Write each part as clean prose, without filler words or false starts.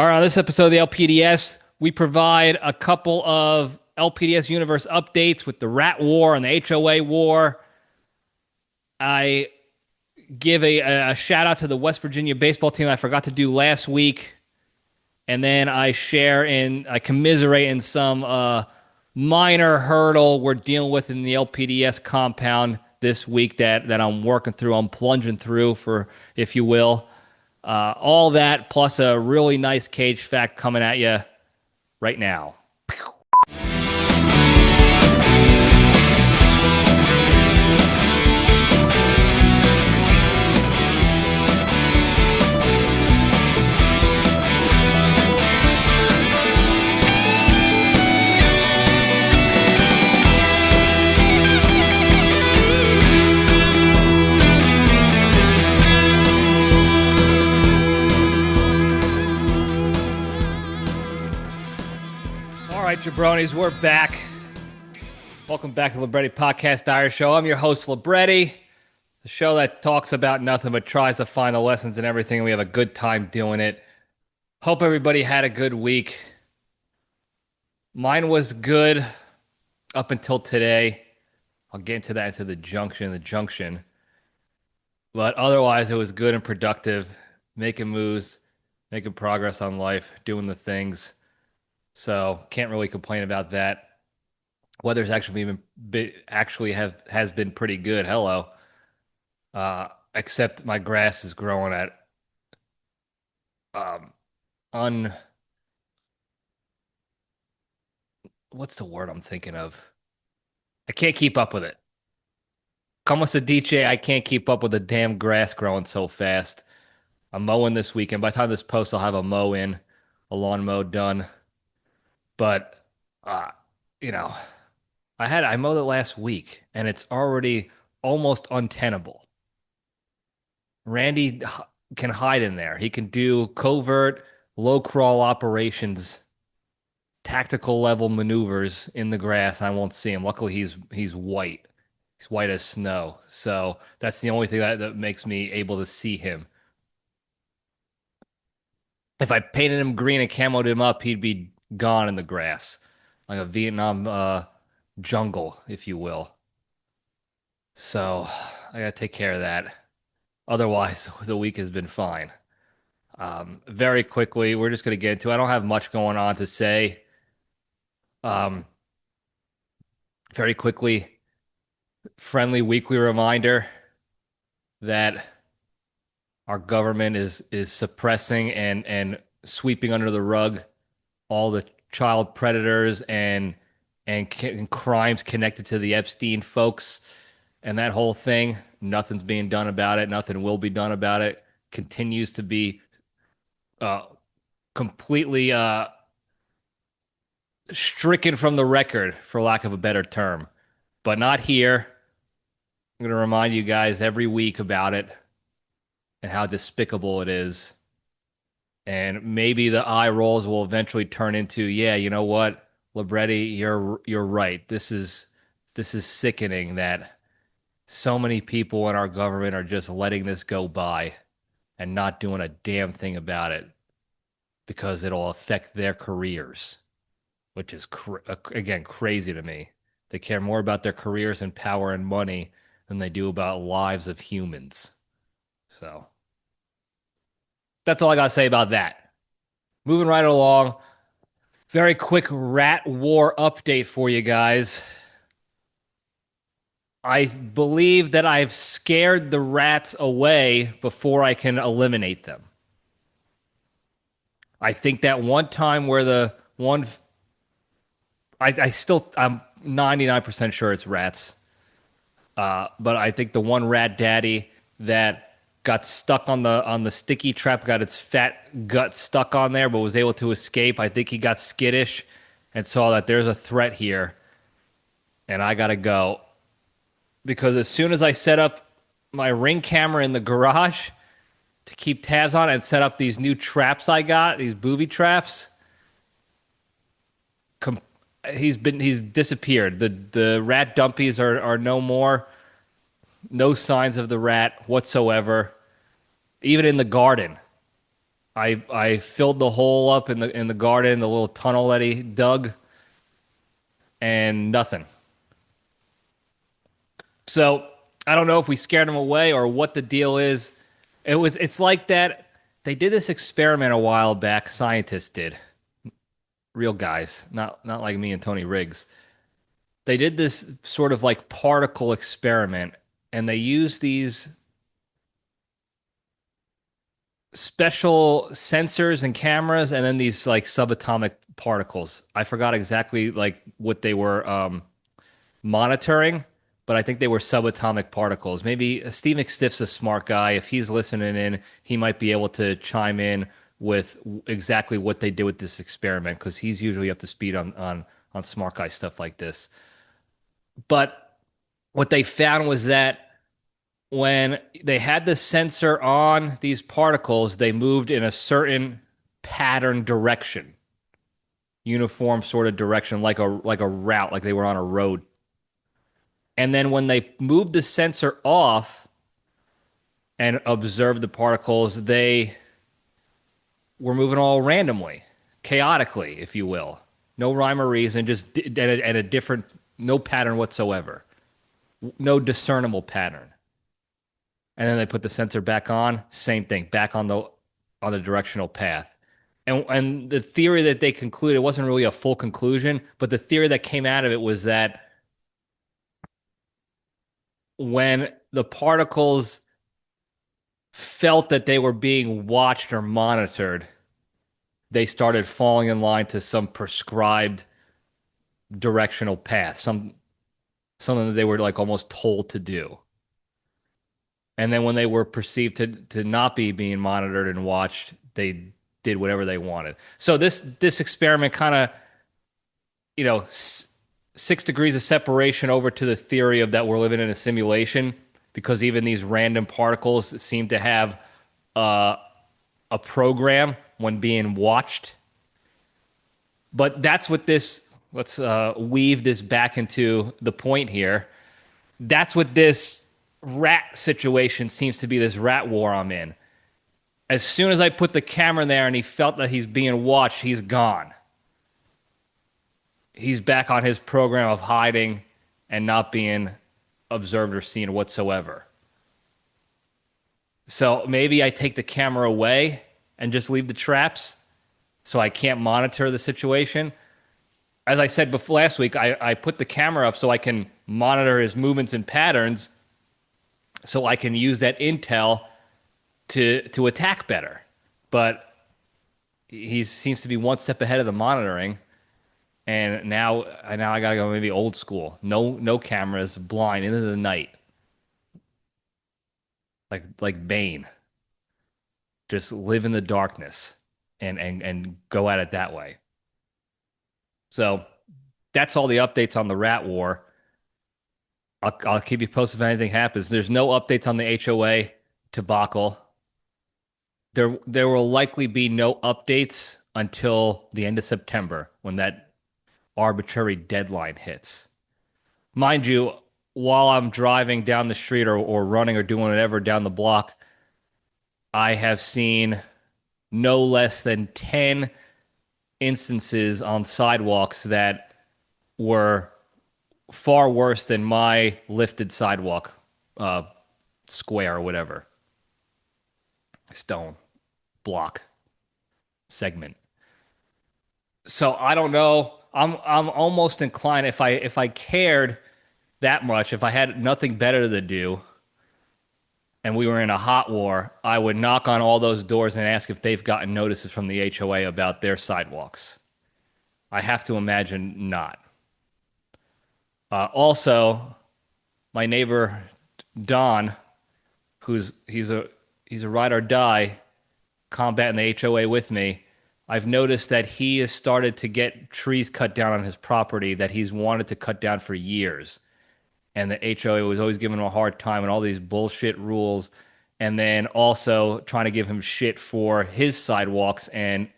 All right, on this episode of the LPDS, we provide a couple of LPDS universe updates with the Rat War and the HOA War. I give a shout out to the West Virginia baseball team I forgot to do last week. And then I commiserate in some minor hurdle we're dealing with in the LPDS compound this week that I'm working through, I'm plunging through, for, if you will. All that plus a really nice cage fact coming at you right now. All right, Jabronis, we're back. Welcome back to the Libretti Podcast Diary Show. I'm your host, Libretti, the show that talks about nothing but tries to find the lessons in everything, and we have a good time doing it. Hope everybody had a good week. Mine was good up until today. I'll get into that into the junction. But otherwise, it was good and productive, making moves, making progress on life, doing the things. So can't really complain about that. Weather's actually has been pretty good. Hello, except my grass is growing at what's the word I'm thinking of? I can't keep up with it. Como se dice, I can't keep up with the damn grass growing so fast. I'm mowing this weekend. By the time this posts, I'll have a lawn mow done. But, I mowed it last week, and it's already almost untenable. Randy can hide in there. He can do covert, low crawl operations, tactical level maneuvers in the grass. I won't see him. Luckily, he's white. He's white as snow. So that's the only thing that makes me able to see him. If I painted him green and camoed him up, he'd be gone in the grass, like a Vietnam jungle, if you will. So I gotta take care of that. Otherwise, the week has been fine. Very quickly, we're just gonna get into. I don't have much going on to say. Very quickly, friendly weekly reminder that our government is suppressing and sweeping under the rug all the child predators and crimes connected to the Epstein folks and that whole thing. Nothing's being done about it. Nothing will be done about it. Continues to be completely stricken from the record, for lack of a better term. But not here. I'm going to remind you guys every week about it and how despicable it is. And maybe the eye rolls will eventually turn into, yeah, you know what, Libretti, you're right. This is sickening that so many people in our government are just letting this go by and not doing a damn thing about it because it'll affect their careers, which is again crazy to me. They care more about their careers and power and money than they do about lives of humans. So that's all I got to say about that. Moving right along. Very quick Rat War update for you guys. I believe that I've scared the rats away before I can eliminate them. I think that one time where I'm 99% sure it's rats. But I think the one rat daddy that got stuck on the sticky trap, got its fat gut stuck on there, but was able to escape. I think he got skittish and saw that there's a threat here, and I gotta go. Because as soon as I set up my Ring camera in the garage to keep tabs on it and set up these new traps I got, these booby traps, he's disappeared. The rat dumpies are no more. No signs of the rat whatsoever. Even in the garden, I filled the hole up in the garden, the little tunnel that he dug, and nothing. So I don't know if we scared him away or what the deal is. It's like that. They did this experiment a while back. Scientists did, real guys, not like me and Tony Riggs. They did this sort of like particle experiment, and they used these special sensors and cameras, and then these like subatomic particles. I forgot exactly like what they were monitoring, but I think they were subatomic particles. Maybe Steve McStiff's a smart guy. If he's listening in, he might be able to chime in with exactly what they did with this experiment because he's usually up to speed on smart guy stuff like this. But what they found was that when they had the sensor on these particles, they moved in a certain pattern direction, uniform sort of direction, like a route, like they were on a road. And then when they moved the sensor off and observed the particles, they were moving all randomly, chaotically, if you will. No rhyme or reason, just at a different, no pattern whatsoever, no discernible pattern. And then they put the sensor back on, same thing, back on the directional path. And the theory that they concluded wasn't really a full conclusion, but the theory that came out of it was that when the particles felt that they were being watched or monitored, they started falling in line to some prescribed directional path, something that they were like almost told to do. And then when they were perceived to not be being monitored and watched, they did whatever they wanted. So this experiment kind of, 6 degrees of separation over to the theory of that we're living in a simulation because even these random particles seem to have a program when being watched. But that's what this, let's weave this back into the point here. That's what this rat situation seems to be, this rat war I'm in. As soon as I put the camera there and he felt that he's being watched, he's gone. He's back on his program of hiding and not being observed or seen whatsoever. So maybe I take the camera away and just leave the traps so I can't monitor the situation. As I said before last week, I put the camera up so I can monitor his movements and patterns so I can use that intel to attack better. But he seems to be one step ahead of the monitoring. And now I gotta go maybe old school. No cameras, blind into the night. Like Bane. Just live in the darkness and go at it that way. So that's all the updates on the rat war. I'll keep you posted if anything happens. There's no updates on the HOA debacle. There will likely be no updates until the end of September when that arbitrary deadline hits. Mind you, while I'm driving down the street or running or doing whatever down the block, I have seen no less than 10 instances on sidewalks that were far worse than my lifted sidewalk square or whatever. Stone, block, segment. So I don't know. I'm almost inclined if I cared that much, if I had nothing better to do and we were in a hot war, I would knock on all those doors and ask if they've gotten notices from the HOA about their sidewalks. I have to imagine not. Also, my neighbor Don, he's a ride or die combating the HOA with me. I've noticed that he has started to get trees cut down on his property that he's wanted to cut down for years. And the HOA was always giving him a hard time and all these bullshit rules. And then also trying to give him shit for his sidewalks and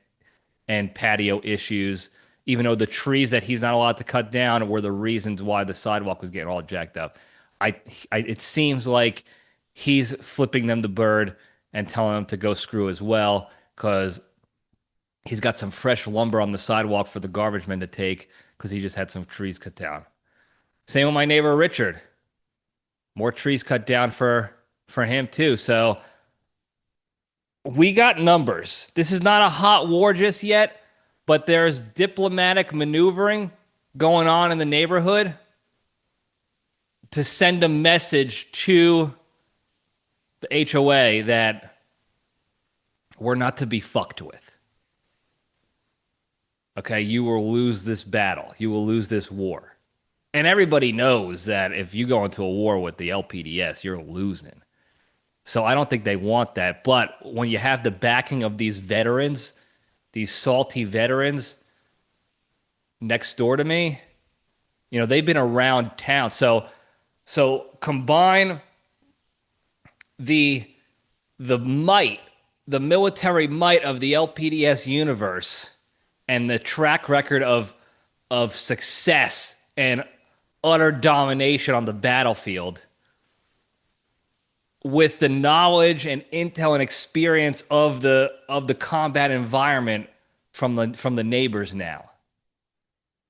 patio issues, even though the trees that he's not allowed to cut down were the reasons why the sidewalk was getting all jacked up. It seems like he's flipping them the bird and telling them to go screw as well. because he's got some fresh lumber on the sidewalk for the garbage men to take because he just had some trees cut down. Same with my neighbor Richard. More trees cut down for him too. So we got numbers. This is not a hot war just yet, but there's diplomatic maneuvering going on in the neighborhood to send a message to the HOA that we're not to be fucked with. Okay, you will lose this battle. You will lose this war. And everybody knows that if you go into a war with the LPDS, you're losing. So I don't think they want that. But when you have the backing of these veterans, these salty veterans next door to me, you know, they've been around town. So combine the might, the military might of the LPDS universe and the track record of success and utter domination on the battlefield with the knowledge and intel and experience of the combat environment from the neighbors now.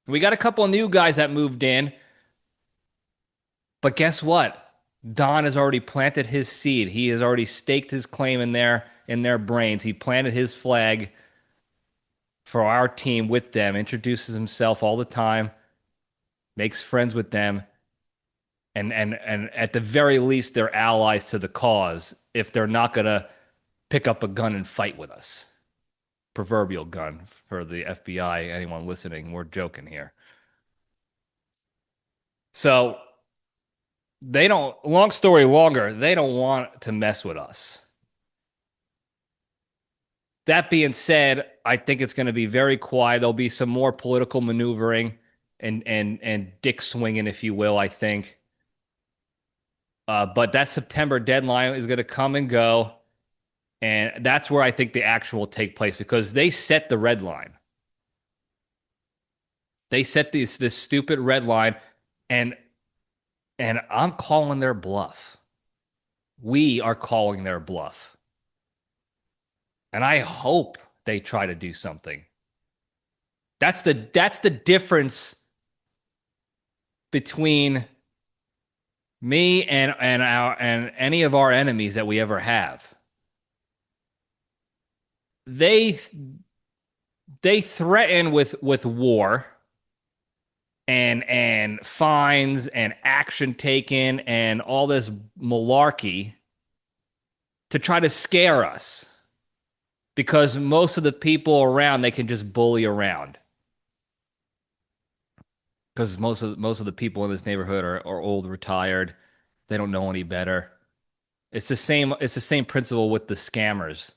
We got a couple of new guys that moved in, but guess what? Don has already planted his seed. He has already staked his claim in their brains. He planted his flag for our team with them, introduces himself all the time, makes friends with them, and at the very least, they're allies to the cause if they're not going to pick up a gun and fight with us. Proverbial gun for the FBI. Anyone listening, we're joking here. So they don't, long story longer, they don't want to mess with us. That being said, I think it's going to be very quiet. There'll be some more political maneuvering and dick swinging, if you will, I think. But that September deadline is going to come and go. And that's where I think the action will take place because they set the red line. They set this stupid red line, and I'm calling their bluff. We are calling their bluff. And I hope they try to do something. That's the difference between me and any of our enemies that we ever have. They threaten with war and fines and action taken and all this malarkey to try to scare us because most of the people around they can just bully around because most of the people in this neighborhood are old, retired. They don't know any better. It's the same principle with the scammers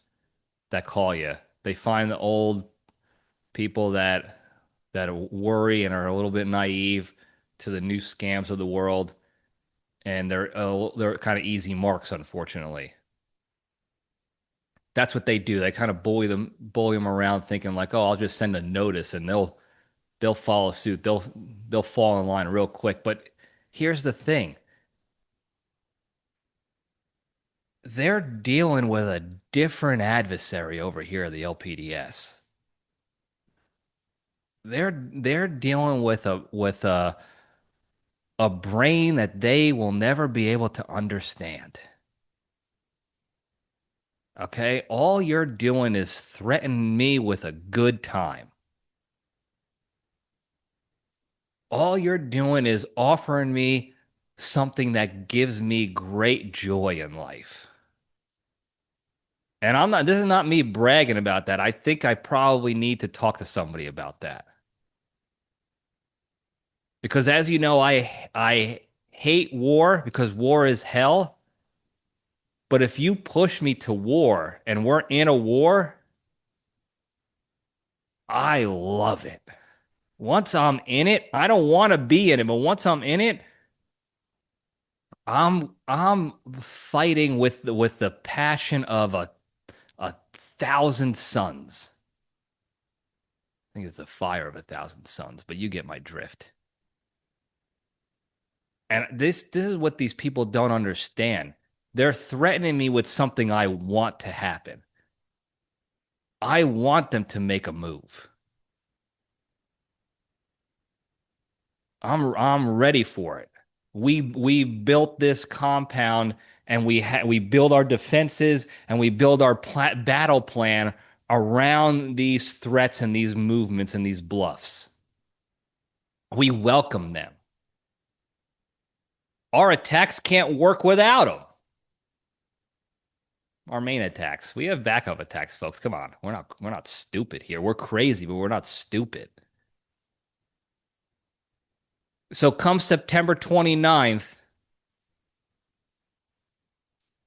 that call you. They find the old people that worry and are a little bit naive to the new scams of the world, and they're kind of easy marks, unfortunately. That's what they do. They kind of bully them around, thinking like, "Oh, I'll just send a notice and they'll follow suit. They'll fall in line real quick." But here's the thing. They're dealing with a different adversary over here at the LPDS. They're dealing with a brain that they will never be able to understand. Okay? All you're doing is threatening me with a good time. All you're doing is offering me something that gives me great joy in life. And this is not me bragging about that. I think I probably need to talk to somebody about that. Because as you know, I hate war because war is hell. But if you push me to war and we're in a war, I love it. Once I'm in it, I don't want to be in it, but once I'm in it, I'm fighting with the passion of a thousand suns. I think it's a fire of 1,000 suns, but you get my drift. And this is what these people don't understand. They're threatening me with something I want to happen. I want them to make a move. I'm ready for it. We built this compound and we build our defenses and we build our battle plan around these threats and these movements and these bluffs. We welcome them. Our attacks can't work without them. Our main attacks. We have backup attacks, folks. Come on. We're not stupid here. We're crazy, but we're not stupid. So come September 29th,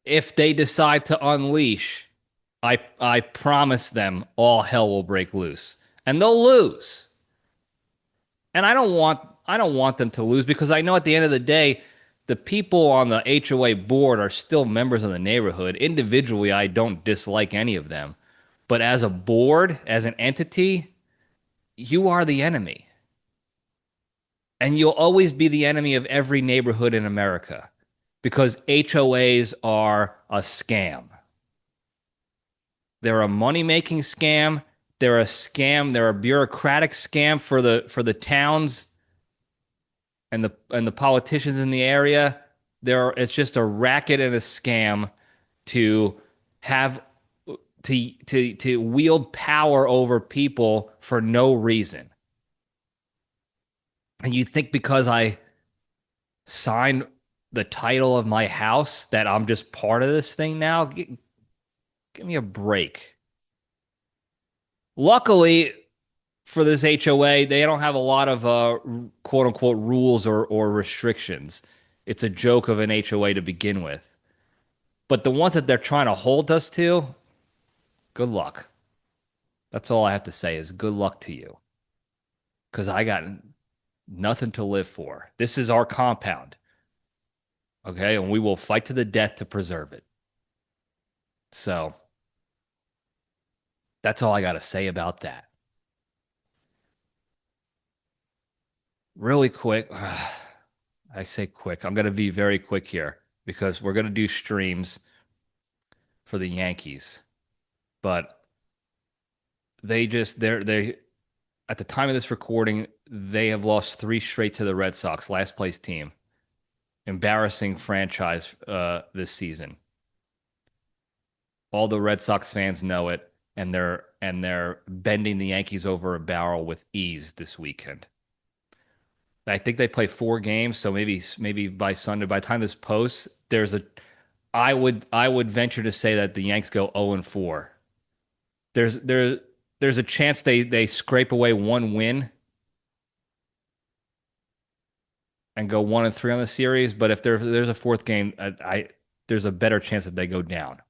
if they decide to unleash, I promise them all hell will break loose. And they'll lose. And I don't want them to lose because I know at the end of the day, the people on the HOA board are still members of the neighborhood. Individually, I don't dislike any of them. But as a board, as an entity, you are the enemy. And you'll always be the enemy of every neighborhood in America because HOAs are a scam. They're a money-making scam. They're a scam. They're a bureaucratic scam for the towns and the politicians in the area. It's just a racket and a scam to have to wield power over people for no reason. And you think because I signed the title of my house that I'm just part of this thing now? Give me a break. Luckily for this HOA, they don't have a lot of quote unquote rules or restrictions. It's a joke of an HOA to begin with. But the ones that they're trying to hold us to, good luck. That's all I have to say is good luck to you. Because I got nothing to live for. This is our compound. Okay? And we will fight to the death to preserve it. So, that's all I got to say about that. Really quick. I say quick. I'm going to be very quick here because we're going to do streams for the Yankees. But they at the time of this recording, they have lost 3 straight to the Red Sox, last place team. Embarrassing franchise this season. All the Red Sox fans know it, and they're bending the Yankees over a barrel with ease this weekend. I think they play 4 games, so maybe by Sunday, by the time this posts, I would venture to say that the Yanks go 0-4. There's a chance they scrape away 1 win and go 1-3 on the series. But if there's a 4th game, there's a better chance that they go down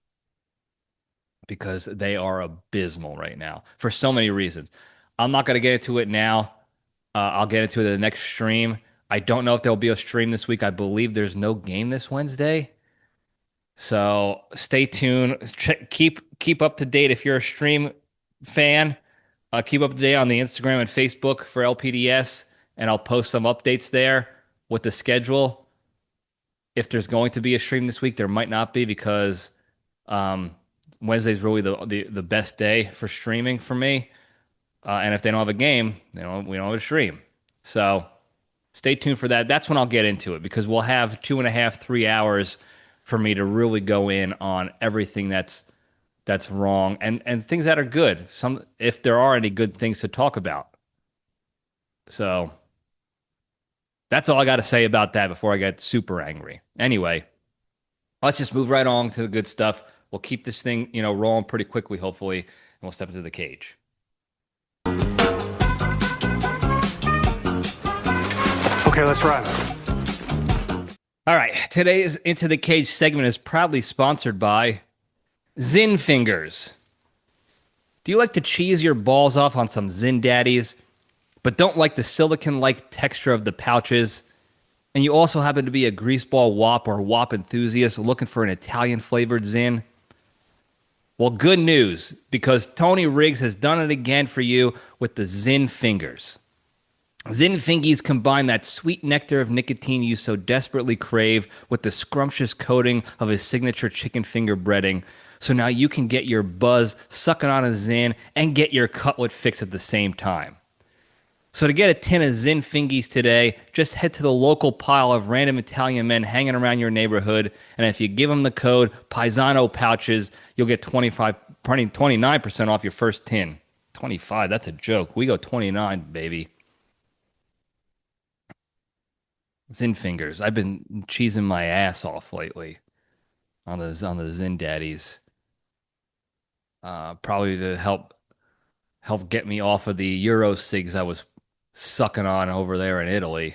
because they are abysmal right now for so many reasons. I'm not going to get into it now. I'll get into it in the next stream. I don't know if there'll be a stream this week. I believe there's no game this Wednesday. So stay tuned. Keep up to date if you're a stream fan. Keep up to date on the Instagram and Facebook for LPDS, and I'll post some updates there with the schedule. If there's going to be a stream this week, there might not be because Wednesday's really the best day for streaming for me. And if they don't have a game, we don't have a stream. So stay tuned for that. That's when I'll get into it because we'll have 2.5, 3 hours for me to really go in on everything that's wrong and things that are good. If there are any good things to talk about. So that's all I got to say about that before I get super angry. Anyway, let's just move right on to the good stuff. We'll keep this thing, rolling pretty quickly, hopefully, and we'll step into the cage. Okay, let's run. All right, today's Into the Cage segment is proudly sponsored by Zin Fingers. Do you like to cheese your balls off on some Zin Daddies, but don't like the silicone-like texture of the pouches? And you also happen to be a greaseball wop or wop enthusiast looking for an Italian-flavored Zin? Well, good news, because Tony Riggs has done it again for you with the Zin Fingers. Zin Fingies combine that sweet nectar of nicotine you so desperately crave with the scrumptious coating of his signature chicken finger breading So now you can get your buzz sucking on a Zin and get your cutlet fix at the same time. So to get a tin of Zin Fingies today, just head to the local pile of random Italian men hanging around your neighborhood, and if you give them the code Paisano Pouches, you'll get 29% off your first tin. 25, that's a joke. We go 29, baby. Zin Fingers. I've been cheesing my ass off lately on the Zin Daddies. Probably to help get me off of the Euro cigs I was sucking on over there in Italy.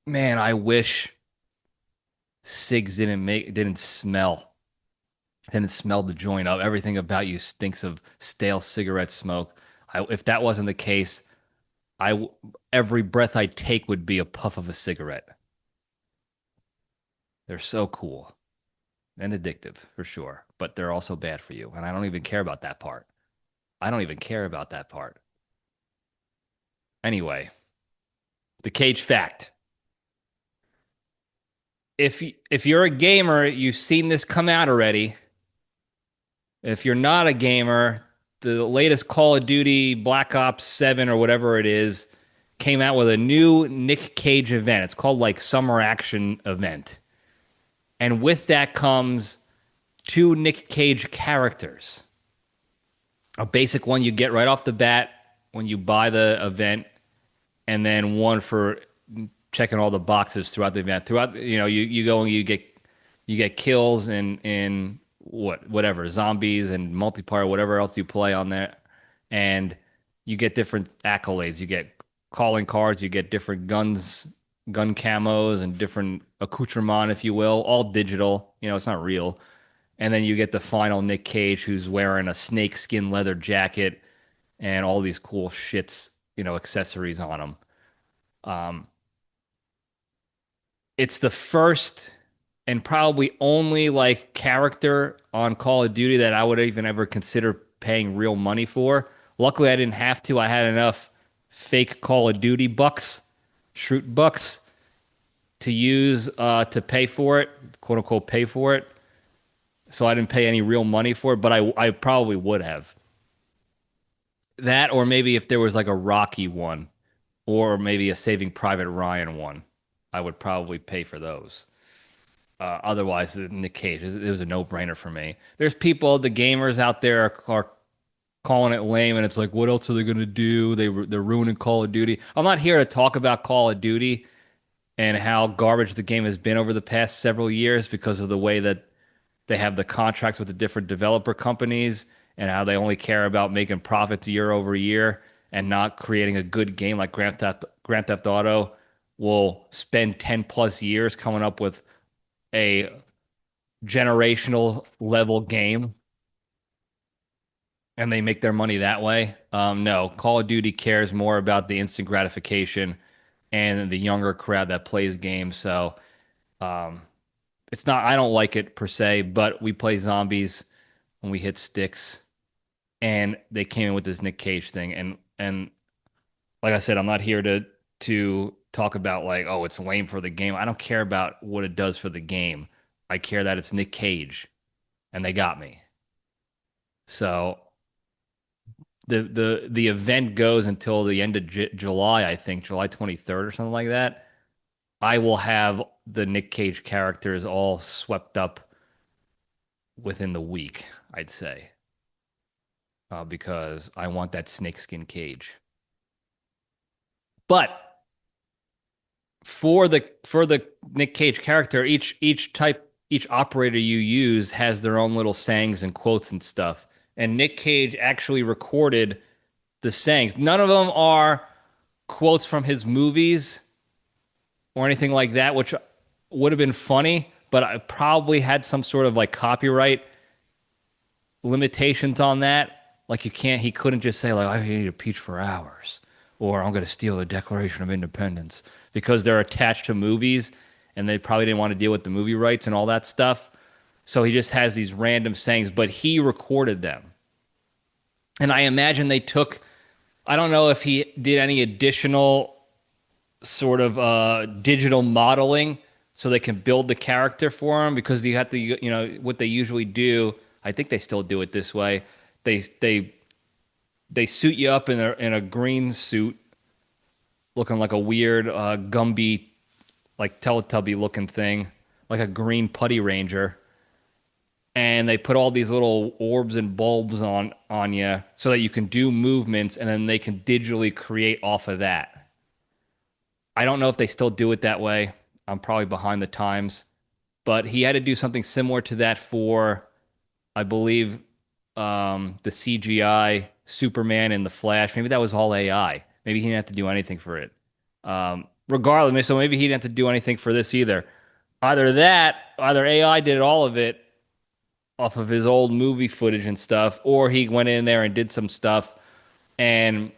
Man, I wish cigs didn't smell the joint up. Everything about you stinks of stale cigarette smoke. If that wasn't the case, every breath I take would be a puff of a cigarette. They're so cool and addictive for sure, but they're also bad for you. And I don't even care about that part. Anyway, the Cage fact. If you're a gamer, you've seen this come out already. If you're not a gamer, the latest Call of Duty Black Ops 7 or whatever it is came out with a new Nic Cage event. It's called like Summer Action Event. And with that comes 2 Nic Cage characters. A basic one you get right off the bat when you buy the event, and then one for checking all the boxes throughout the event. You go and you get kills in whatever, zombies and multiplayer, whatever else you play on there, and you get different accolades. You get calling cards, you get different guns, gun camos, and different accoutrement, if you will, all digital. It's not real. And then you get the final Nic Cage, who's wearing a snakeskin leather jacket and all these cool shits, accessories on him. It's the first and probably only like character on Call of Duty that I would even ever consider paying real money for. Luckily, I didn't have to. I had enough fake Call of Duty bucks, Shroot bucks, to use to pay for it, quote unquote, pay for it. So I didn't pay any real money for it, but I probably would have. That, or maybe if there was like a Rocky one, or maybe a Saving Private Ryan one, I would probably pay for those. Otherwise, Nic Cage, it was a no-brainer for me. There's people, the gamers out there are calling it lame, and it's like, what else are they going to do? They're ruining Call of Duty. I'm not here to talk about Call of Duty and how garbage the game has been over the past several years because of the way that they have the contracts with the different developer companies and how they only care about making profits year over year and not creating a good game like Grand Theft Auto will spend 10 plus years coming up with a generational level game and they make their money that way. No, Call of Duty cares more about the instant gratification and the younger crowd that plays games. So it's not, I don't like it per se, but we play zombies when we hit sticks, and they came in with this Nic Cage thing. And like I said, I'm not here to talk about like, oh, it's lame for the game. I don't care about what it does for the game. I care that it's Nic Cage, and they got me. So the event goes until the end of July, I think, July 23rd or something like that. I will have the Nic Cage characters all swept up within the week, I'd say, because I want that snakeskin cage. But for the Nic Cage character, each operator you use has their own little sayings and quotes and stuff. And Nic Cage actually recorded the sayings. None of them are quotes from his movies or anything like that, which would have been funny, but I probably had some sort of like copyright limitations on that. Like he couldn't just say like, I can eat a peach for hours, or I'm going to steal the Declaration of Independence, because they're attached to movies and they probably didn't want to deal with the movie rights and all that stuff. So he just has these random sayings, but he recorded them. And I imagine they took, I don't know if he did any additional sort of digital modeling so they can build the character for him because you have to, what they usually do. I think they still do it this way. They they they suit you up in a green suit, looking like a weird Gumby, like Teletubby looking thing, like a green putty ranger, and they put all these little orbs and bulbs on you so that you can do movements, and then they can digitally create off of that. I don't know if they still do it that way. I'm probably behind the times, but he had to do something similar to that for, I believe, the CGI Superman and the Flash. Maybe that was all AI. Maybe he didn't have to do anything for it. Regardless, so maybe he didn't have to do anything for this either. Either AI did all of it off of his old movie footage and stuff, or he went in there and did some stuff. And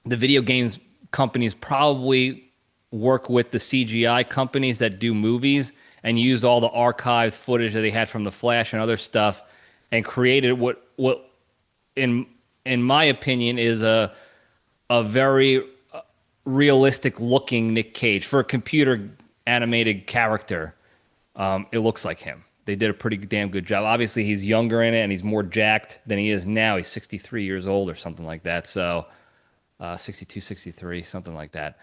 the video games companies probably work with the CGI companies that do movies and used all the archived footage that they had from the Flash and other stuff and created what in my opinion is a very realistic looking Nic Cage for a computer animated character. It looks like him. They did a pretty damn good job. Obviously, he's younger in it and he's more jacked than he is now. He's 63 years old or something like that. So 62, 63, something like that.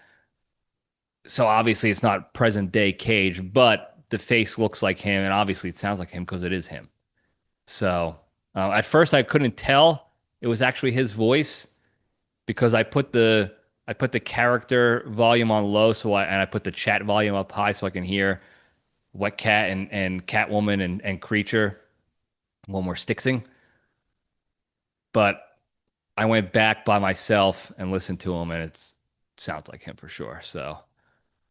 So obviously, it's not present day Cage, but the face looks like him, and obviously, it sounds like him because it is him. So at first, I couldn't tell it was actually his voice because I put the character volume on low, and I put the chat volume up high so I can hear Wet Cat and Catwoman and Creature when we're stixing. But I went back by myself and listened to him, and it sounds like him for sure.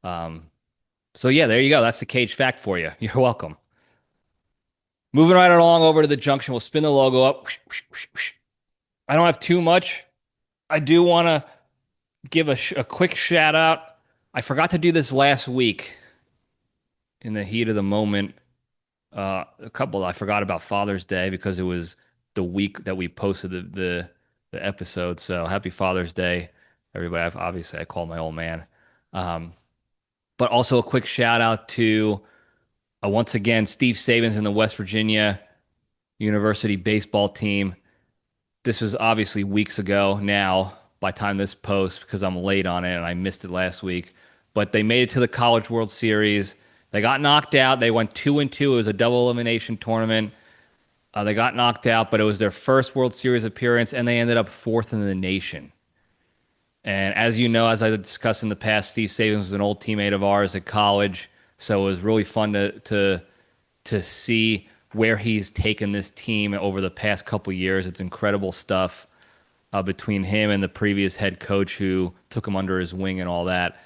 Um, so yeah, there you go. That's the Cage fact for you. You're welcome. Moving right along over to the Junction, we'll spin the logo up. I don't have too much. I do want to give a quick shout out. I forgot to do this last week in the heat of the moment. I forgot about Father's Day because it was the week that we posted the episode. So happy Father's Day, everybody. Obviously, I call my old man. But also a quick shout out to once again Steve Sabins in the West Virginia University baseball team. This was obviously weeks ago now by the time this post because I'm late on it and I missed it last week. But they made it to the College World Series. They got knocked out. They went 2-2. It was a double elimination tournament. They got knocked out, but it was their first World Series appearance, and they ended up fourth in the nation. And as you know, as I discussed in the past, Steve Sabins was an old teammate of ours at college, so it was really fun to see where he's taken this team over the past couple years. It's incredible stuff between him and the previous head coach who took him under his wing and all that.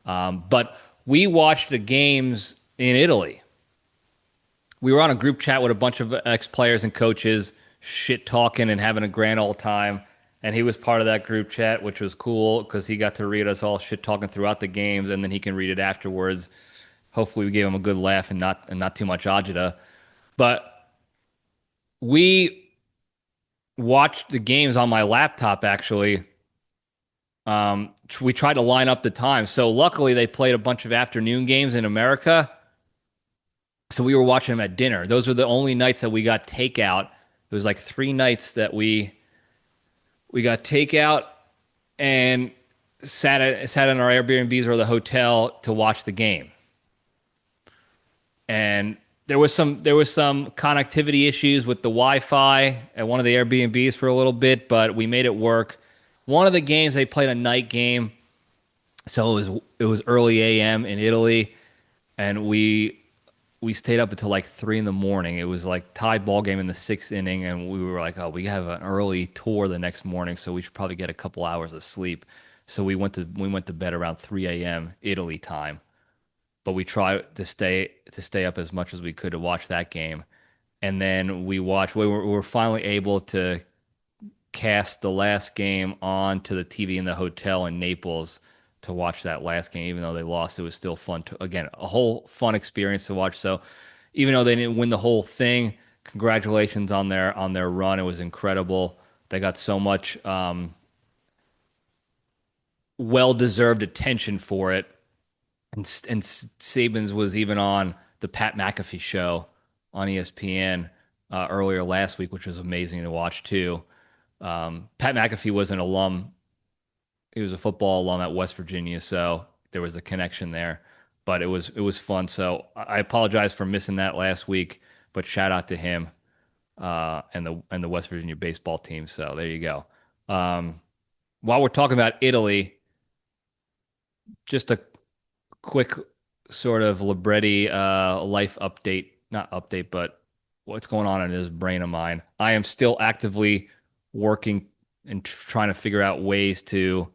But we watched the games in Italy. We were on a group chat with a bunch of ex-players and coaches, shit talking and having a grand old time. And he was part of that group chat, which was cool because he got to read us all shit talking throughout the games, and then he can read it afterwards. Hopefully, we gave him a good laugh and not too much agita. But we watched the games on my laptop actually. We tried to line up the time. So luckily, they played a bunch of afternoon games in America. So we were watching them at dinner. Those were the only nights that we got takeout. It was like 3 nights that we got takeout and sat in our Airbnbs or the hotel to watch the game. And there was some connectivity issues with the Wi-Fi at one of the Airbnbs for a little bit, but we made it work. One of the games they played a night game, so it was early a.m. in Italy, and we stayed up until like 3 in the morning. It was like tied ball game in the 6th inning, and we were like, oh, we have an early tour the next morning, so we should probably get a couple hours of sleep. So we went to bed around 3 a.m. Italy time. But we tried to stay up as much as we could to watch that game. And then we were finally able to cast the last game onto the TV in the hotel in Naples to watch that last game. Even though they lost, it was still fun again, a whole fun experience to watch. So even though they didn't win the whole thing, congratulations on their run. It was incredible. They got so much well-deserved attention for it. and Saban's was even on the Pat McAfee show on ESPN earlier last week, which was amazing to watch too. Pat McAfee was an alum. He was a football alum at West Virginia, so there was a connection there. But it was fun. So I apologize for missing that last week, but shout out to him and the West Virginia baseball team. So there you go. While we're talking about Italy, just a quick sort of Libretti life update, not update, but what's going on in his brain of mine. I am still actively working and trying to figure out ways to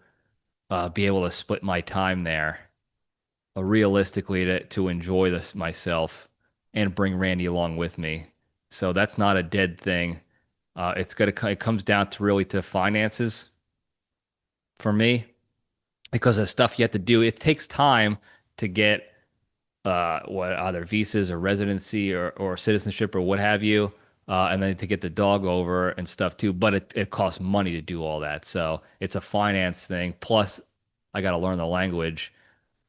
be able to split my time there realistically to enjoy this myself and bring Randy along with me. So that's not a dead thing. It comes down to really to finances for me because of stuff you have to do. It takes time to get what either visas or residency or citizenship or what have you, and then to get the dog over and stuff too. But it costs money to do all that, so it's a finance thing. Plus, I got to learn the language.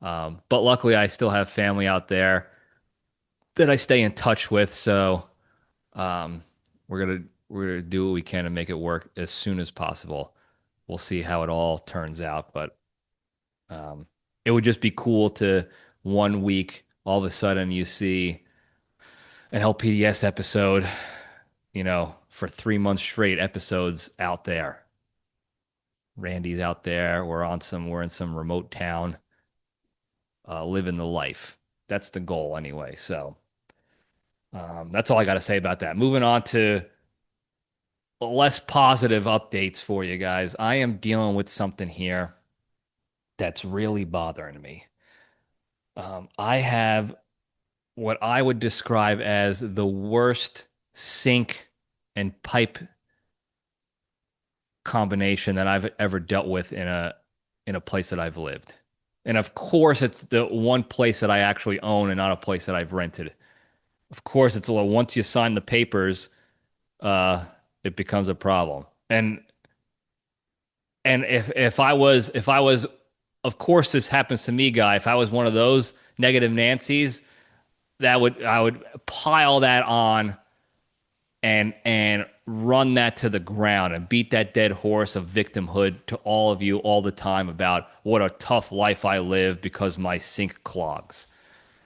But luckily, I still have family out there that I stay in touch with. So um, we're gonna do what we can to make it work as soon as possible. We'll see how it all turns out, but um, it would just be cool to one week all of a sudden you see an LPDS episode, for 3 months straight episodes out there. Randy's out there. We're in some remote town, living the life. That's the goal anyway. So that's all I got to say about that. Moving on to less positive updates for you guys. I am dealing with something here that's really bothering me. I have what I would describe as the worst sink and pipe combination that I've ever dealt with in a place that I've lived. And of course, it's the one place that I actually own and not a place that I've rented. Of course, it's well, once you sign the papers, it becomes a problem. And if I was, of course, this happens to me, guy. If I was one of those negative Nancys, I would pile that on and run that to the ground and beat that dead horse of victimhood to all of you all the time about what a tough life I live because my sink clogs.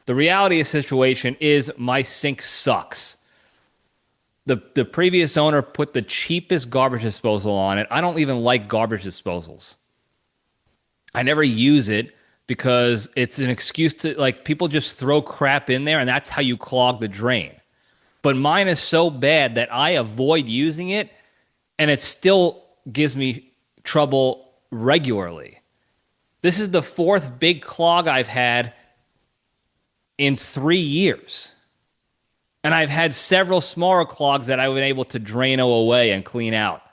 The reality of the situation is my sink sucks. The previous owner put the cheapest garbage disposal on it. I don't even like garbage disposals. I never use it because it's an excuse to, like, people just throw crap in there and that's how you clog the drain. But mine is so bad that I avoid using it and it still gives me trouble regularly. This is the fourth big clog I've had in 3 years. And I've had several smaller clogs that I've been able to Drano away and clean out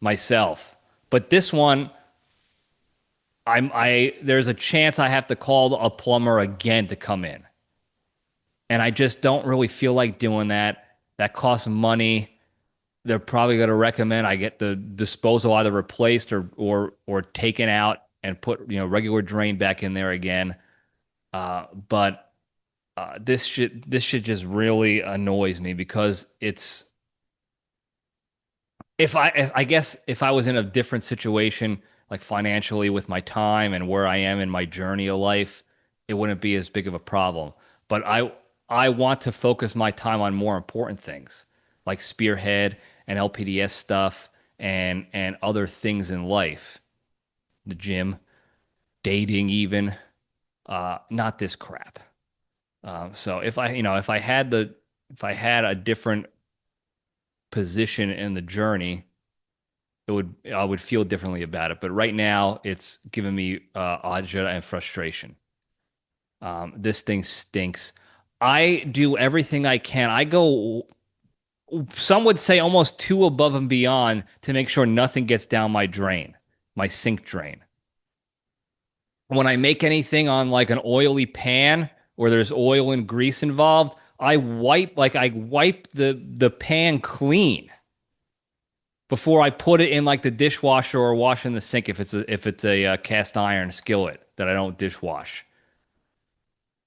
myself. But this one, there's a chance I have to call a plumber again to come in. And I just don't really feel like doing that. That costs money. They're probably going to recommend I get the disposal either replaced or taken out and put regular drain back in there again. But this shit just really annoys me because it's if I guess if I was in a different situation, like financially with my time and where I am in my journey of life, it wouldn't be as big of a problem. But I want to focus my time on more important things like Spearhead and LPDS stuff and other things in life, the gym, dating, even not this crap. So if I had a different position in the journey, I would feel differently about it. But right now, it's giving me agita and frustration. This thing stinks. I do everything I can. I go, some would say almost too above and beyond to make sure nothing gets down my drain, my sink drain. When I make anything on like an oily pan or there's oil and grease involved, I wipe the pan clean. before I put it in like the dishwasher or wash in the sink if it's a cast iron skillet that I don't dishwash.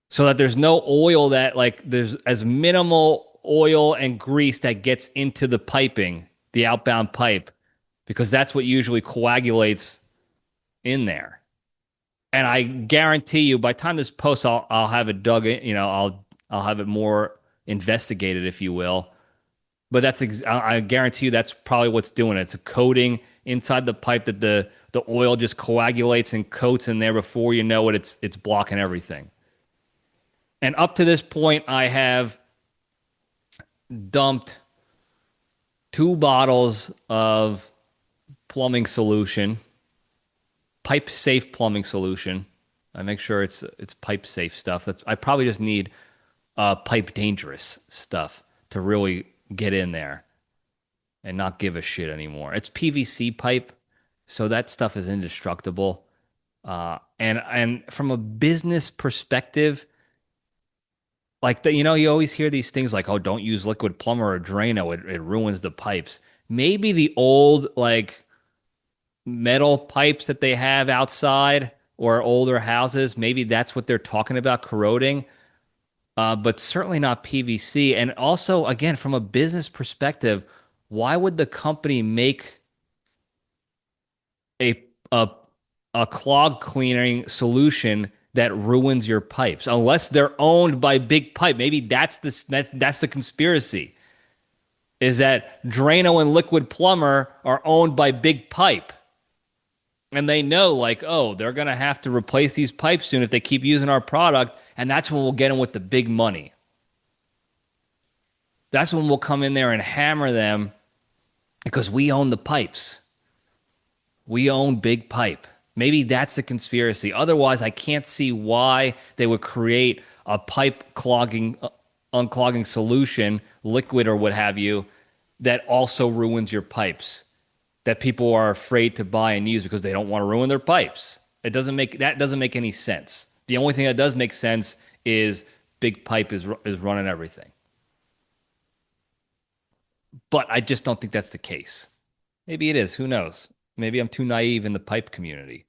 So that there's no oil that like there's as minimal oil and grease that gets into the piping, the outbound pipe, because that's what usually coagulates in there. And I guarantee you, by the time this posts, I'll have it dug in. I'll have it more investigated, if you will. But I guarantee you that's probably what's doing it. It's a coating inside the pipe that the oil just coagulates and coats in there before you know it. It's blocking everything. And up to this point, I have dumped 2 bottles of plumbing solution, pipe safe plumbing solution. I make sure it's pipe safe stuff. I probably just need pipe dangerous stuff to really get in there and not give a shit anymore. It's PVC pipe, so that stuff is indestructible. And from a business perspective, like you always hear these things like, oh, don't use liquid plumber or Drano, it ruins the pipes. Maybe the old like metal pipes that they have outside or older houses, maybe that's what they're talking about corroding. But certainly not PVC. And also, again, from a business perspective, why would the company make a clog cleaning solution that ruins your pipes unless they're owned by Big Pipe? Maybe that's the conspiracy, is that Drano and Liquid Plumber are owned by Big Pipe. And they know, like, oh, they're going to have to replace these pipes soon if they keep using our product, and that's when we'll get them with the big money. That's when we'll come in there and hammer them because we own the pipes. We own Big Pipe. Maybe that's the conspiracy. Otherwise, I can't see why they would create a pipe unclogging solution, liquid or what have you, that also ruins your pipes, that people are afraid to buy and use because they don't want to ruin their pipes. That doesn't make any sense. The only thing that does make sense is Big Pipe is running everything. But I just don't think that's the case. Maybe it is. Who knows? Maybe I'm too naive in the pipe community,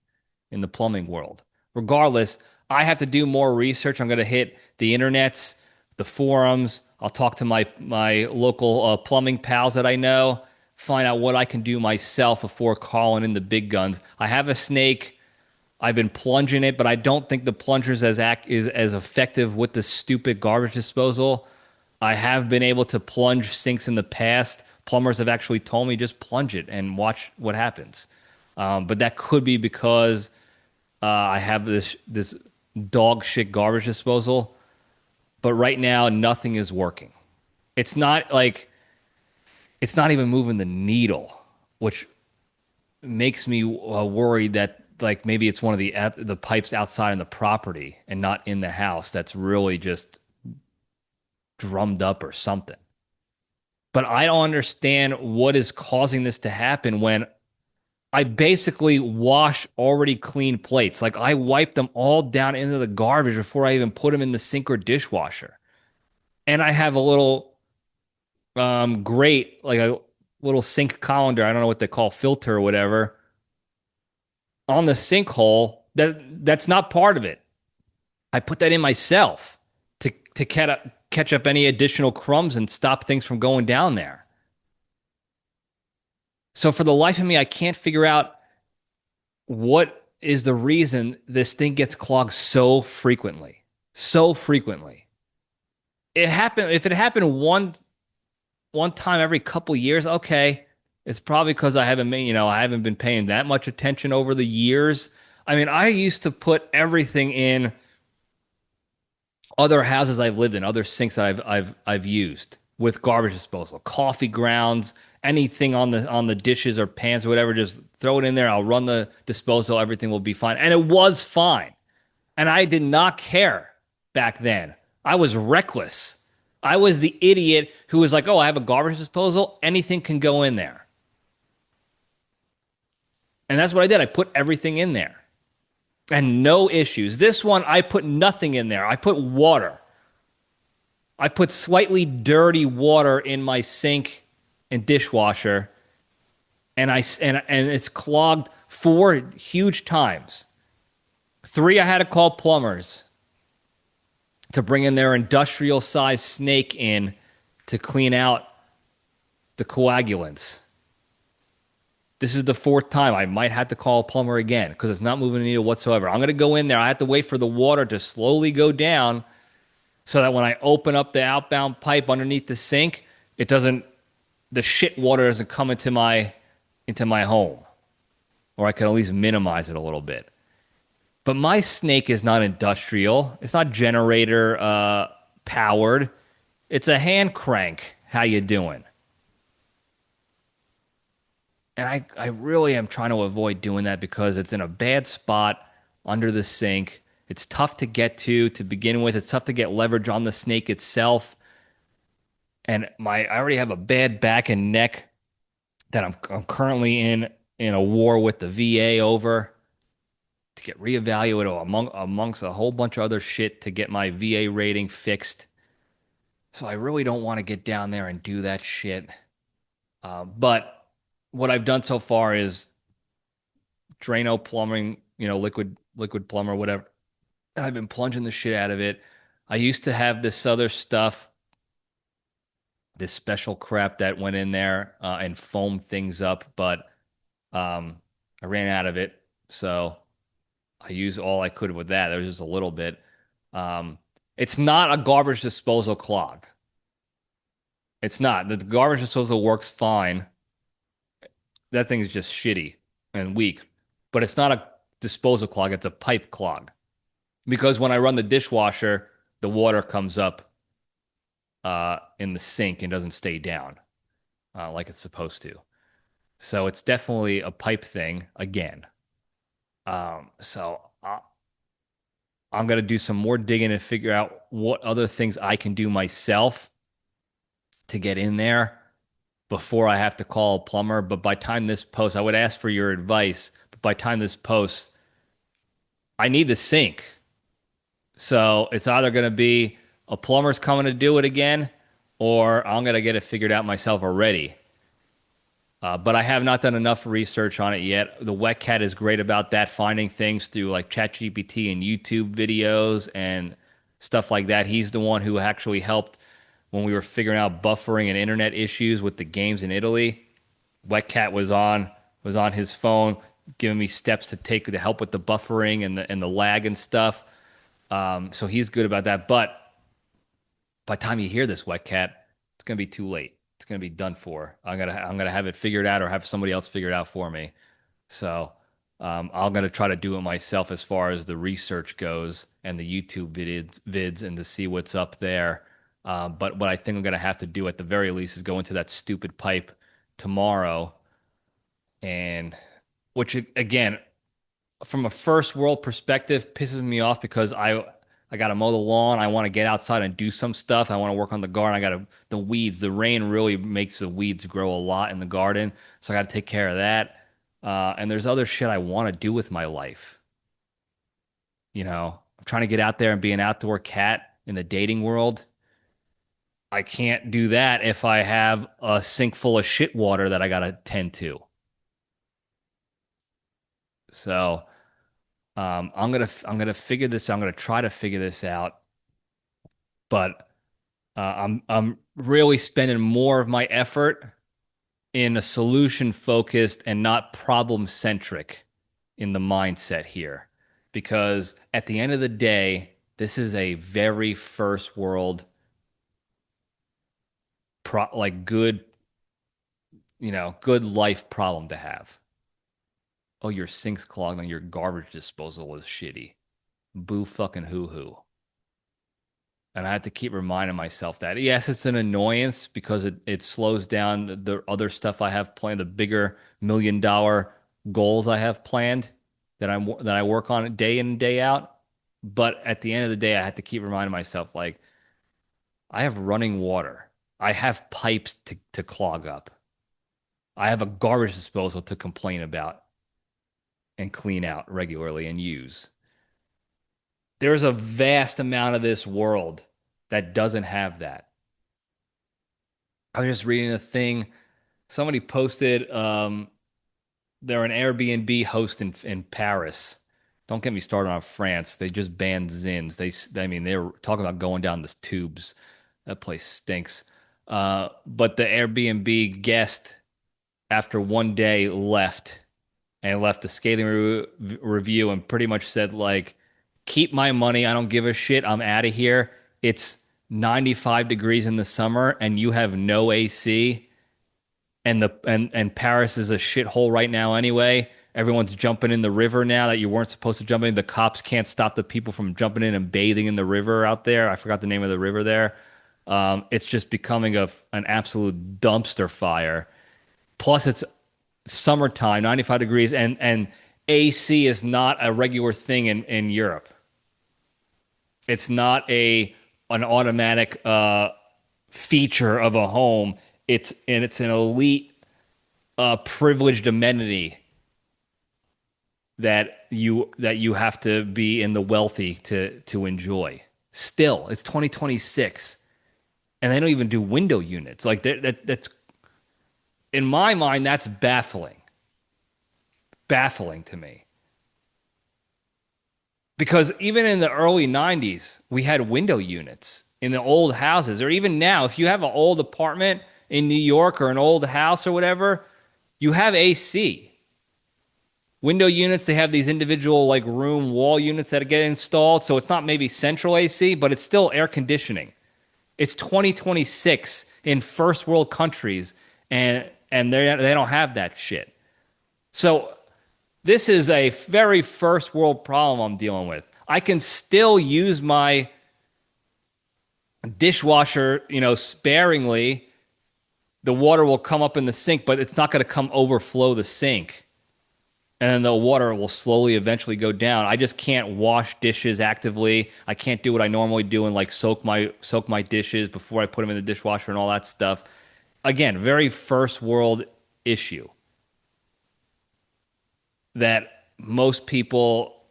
in the plumbing world. Regardless, I have to do more research. I'm going to hit the internets, the forums. I'll talk to my local plumbing pals that I know, find out what I can do myself before calling in the big guns. I have a snake. I've been plunging it, but I don't think the plunger is as effective with the stupid garbage disposal. I have been able to plunge sinks in the past. Plumbers have actually told me just plunge it and watch what happens. But that could be because I have this dog shit garbage disposal. But right now, nothing is working. It's not even moving the needle, which makes me worried that like maybe it's one of the pipes outside in the property and not in the house that's really just drummed up or something. But I don't understand what is causing this to happen when I basically wash already clean plates. Like I wipe them all down into the garbage before I even put them in the sink or dishwasher. And I have a little grate, like a little sink colander, I don't know what they call, filter or whatever, on the sinkhole. That's not part of it. I put that in myself to catch up any additional crumbs and stop things from going down there. So for the life of me, I can't figure out what is the reason this thing gets clogged so frequently. So frequently. If it happened one time every couple years, okay. It's probably because I haven't been paying that much attention over the years. I mean, I used to put everything in other houses I've lived in, other sinks that I've used with garbage disposal, coffee grounds, anything on the dishes or pans or whatever, just throw it in there. I'll run the disposal. Everything will be fine. And it was fine. And I did not care back then. I was reckless. I was the idiot who was like, oh, I have a garbage disposal. Anything can go in there. And that's what I did. I put everything in there. And no issues. This one, I put nothing in there. I put water. I put slightly dirty water in my sink and dishwasher. and it's clogged 4 huge times. 3, I had to call plumbers to bring in their industrial sized snake in to clean out the coagulants. This is the 4th time. I might have to call a plumber again because it's not moving the needle whatsoever. I'm going to go in there. I have to wait for the water to slowly go down so that when I open up the outbound pipe underneath the sink, it doesn't, the shit water doesn't come into my home, or I can at least minimize it a little bit. But my snake is not industrial. It's not generator powered. It's a hand crank. How you doing? And I really am trying to avoid doing that because it's in a bad spot under the sink. It's tough to get to begin with. It's tough to get leverage on the snake itself. And I already have a bad back and neck that I'm currently in a war with the VA over to get reevaluated amongst a whole bunch of other shit to get my VA rating fixed. So I really don't want to get down there and do that shit. But what I've done so far is Drano plumbing, liquid plumber, whatever. And I've been plunging the shit out of it. I used to have this other stuff, this special crap that went in there and foamed things up, but I ran out of it. So I used all I could with that. There was just a little bit. It's not a garbage disposal clog. It's not. The garbage disposal works fine. That thing is just shitty and weak. But it's not a disposal clog. It's a pipe clog. Because when I run the dishwasher, the water comes up in the sink and doesn't stay down like it's supposed to. So it's definitely a pipe thing again. So I'm going to do some more digging and figure out what other things I can do myself to get in there before I have to call a plumber. But by time this post, I would ask for your advice. But by time this post, I need the sink. So it's either going to be a plumber's coming to do it again, or I'm going to get it figured out myself already. But I have not done enough research on it yet. The Wet Cat is great about that, finding things through like ChatGPT and YouTube videos and stuff like that. He's the one who actually helped when we were figuring out buffering and internet issues with the games in Italy. Wet Cat was on his phone, giving me steps to take to help with the buffering and the lag and stuff. So he's good about that. But by the time you hear this, Wet Cat, it's gonna be too late. It's gonna be done for. I'm gonna have it figured out or have somebody else figure it out for me. So I'm gonna try to do it myself as far as the research goes and the YouTube vids and to see what's up there. But what I think I'm gonna have to do at the very least is go into that stupid pipe tomorrow, and which again, from a first world perspective, pisses me off because I got to mow the lawn. I want to get outside and do some stuff. I want to work on the garden. The weeds. The rain really makes the weeds grow a lot in the garden. So I got to take care of that. And there's other shit I want to do with my life. I'm trying to get out there and be an outdoor cat in the dating world. I can't do that if I have a sink full of shit water that I got to tend to. So I'm gonna figure this. I'm gonna try to figure this out, but I'm really spending more of my effort in a solution focused and not problem centric in the mindset here, because at the end of the day, this is a very first world like good life problem to have. Oh, your sink's clogged and your garbage disposal was shitty. Boo fucking hoo hoo. And I have to keep reminding myself that. Yes, it's an annoyance because it slows down the other stuff I have planned, the bigger $1 million goals I have planned that I work on day in and day out. But at the end of the day, I have to keep reminding myself, like, I have running water. I have pipes to clog up. I have a garbage disposal to complain about and clean out regularly and use. There's a vast amount of this world that doesn't have that. I was just reading a thing. Somebody posted they're an Airbnb host in Paris. Don't get me started on France. They just banned Zins. I mean, they were talking about going down the tubes. That place stinks. But the Airbnb guest, after one day, left and left a scathing review and pretty much said, like, keep my money. I don't give a shit. I'm out of here. It's 95 degrees in the summer and you have no AC. And Paris is a shithole right now anyway. Everyone's jumping in the river now that you weren't supposed to jump in. The cops can't stop the people from jumping in and bathing in the river out there. I forgot the name of the river there. It's just becoming an absolute dumpster fire. Plus, it's summertime, 95 degrees, and AC is not a regular thing in Europe. It's not an automatic feature of a home. It's an elite privileged amenity that you have to be in the wealthy to enjoy. Still, it's 2026, and they don't even do window units. Like that's in my mind, that's baffling to me. Because even in the early 90s, we had window units in the old houses, or even now, if you have an old apartment in New York or an old house or whatever, you have AC. Window units, they have these individual like room wall units that get installed. So it's not maybe central AC, but it's still air conditioning. It's 2026 in first world countries, and they don't have that shit. So this is a very first world problem I'm dealing with. I can still use my dishwasher, sparingly. The water will come up in the sink, but it's not going to come overflow the sink. And then the water will slowly eventually go down. I just can't wash dishes actively. I can't do what I normally do and like soak my dishes before I put them in the dishwasher and all that stuff. Again, very first world issue that most people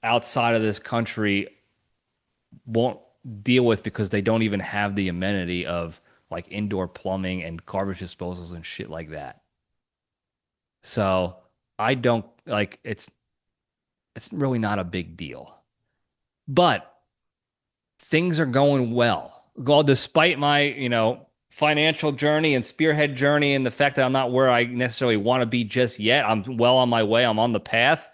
outside of this country won't deal with because they don't even have the amenity of like indoor plumbing and garbage disposals and shit like that. So I don't like it's really not a big deal. But things are going well. Despite my, financial journey and spearhead journey and the fact that I'm not where I necessarily want to be just yet. I'm well on my way. I'm on the path.